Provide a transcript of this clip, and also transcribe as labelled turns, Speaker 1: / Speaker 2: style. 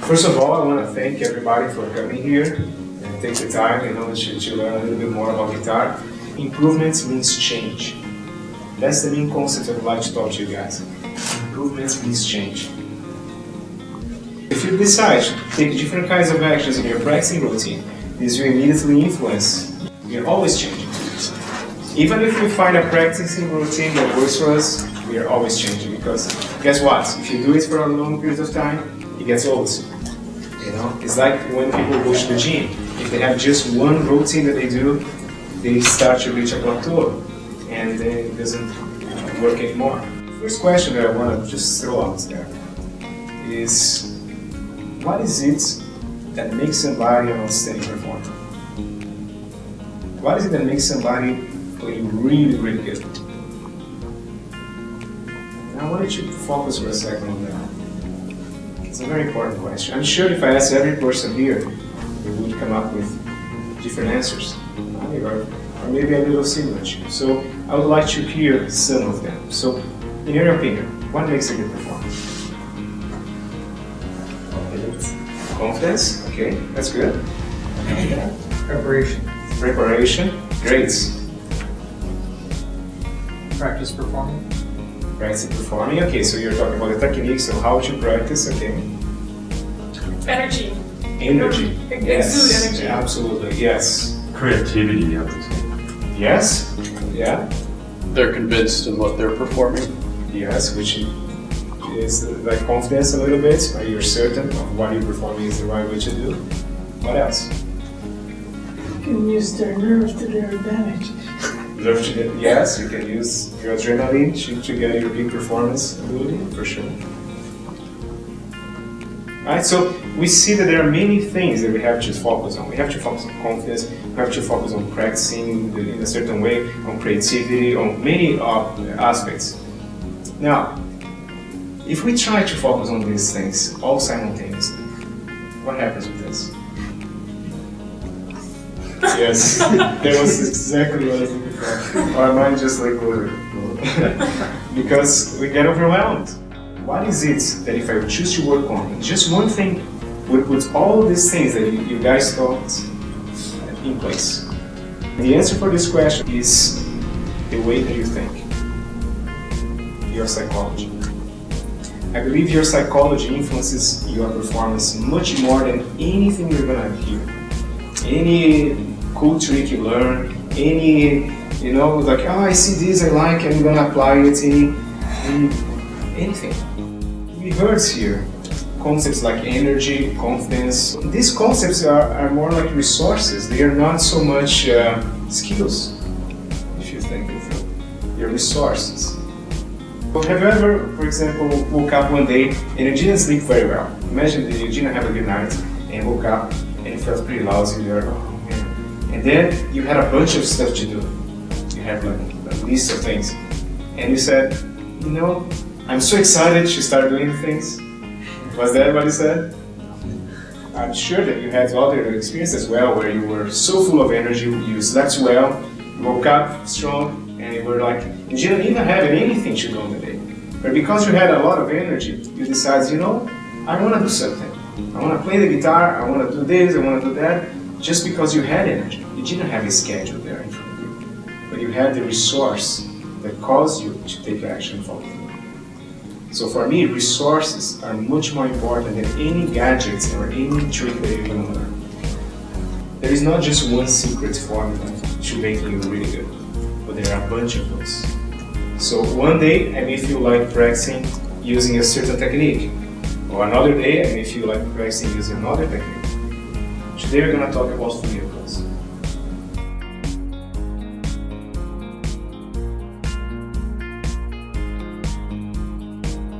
Speaker 1: First of all, I want to thank everybody for coming here and take the time, to learn a little bit more about guitar. Improvements means change. That's the main concept I would like to talk to you guys. Improvements means change. If you decide to take different kinds of actions in your practicing routine, this will immediately influence. We are always changing. Even if we find a practicing routine that works for us, we are always changing, because guess what? If you do it for a long period of time, it gets old. It's like when people go to the gym. If they have just one routine that they do, they start to reach a plateau, and then it doesn't work anymore. First question that I want to just throw out there is, what is it that makes somebody an outstanding performer? What is it that makes somebody play really, really good? And I wanted you to focus for a second on that. It's a very important question. I'm sure if I asked every person here, they would come up with different answers, or maybe a little similar to you. So I would like to hear some of them. So, in your opinion, what makes a good performer? Confidence, okay, that's good. Preparation, great.
Speaker 2: Practice performing.
Speaker 1: Practice performing, okay, so you're talking about the techniques of how to practice, okay.
Speaker 3: Energy.
Speaker 1: Yes,
Speaker 3: Exude energy.
Speaker 1: Absolutely, yes.
Speaker 4: Creativity, I would say.
Speaker 1: Yes, yeah,
Speaker 5: They're convinced in what they're performing.
Speaker 1: yes, which is like confidence a little bit, or you're certain of what you're performing is the right way to do. What else?
Speaker 6: You can use their nerves to their advantage.
Speaker 1: Yes, you can use your adrenaline to get your peak performance ability, for sure. Right, so we see that there are many things that we have to focus on. We have to focus on confidence, we have to focus on practicing in a certain way, on creativity, on many aspects. Now, if we try to focus on these things all simultaneously, what happens with this? Yes, that was exactly what I was looking for. Our mind just like go. Because we get overwhelmed. What is it that if I choose to work on just one thing, would put all these things that you guys thought in place? The answer for this question is the way that you think. Your psychology. I believe your psychology influences your performance much more than anything you're gonna hear. Any cool trick you learn, any, like, oh, I see this, I like, I'm gonna apply it, anything. We heard here concepts like energy, confidence. These concepts are more like resources. They are not so much skills, if you think of them. They're resources. Have you ever, for example, woke up one day and you didn't sleep very well? Imagine that you didn't have a good night and woke up and you felt pretty lousy there. And then you had a bunch of stuff to do. You had like a list of things. And you said, I'm so excited to start doing things. Was that what you said? I'm sure that you had other experiences as well where you were so full of energy, you slept well, you woke up strong, and you were like, you didn't even have anything to do on the day. But because you had a lot of energy, you decided, I want to do something. I want to play the guitar, I want to do this, I want to do that. Just because you had energy. You didn't have a schedule there in front of you. But you had the resource that caused you to take action for it. So for me, resources are much more important than any gadgets or any trick that you're going to learn. There is not just one secret formula to making you really good, but there are a bunch of those. So one day I may feel like practicing using a certain technique, or another day I may feel like practicing using another technique. Today we're going to talk about three of those.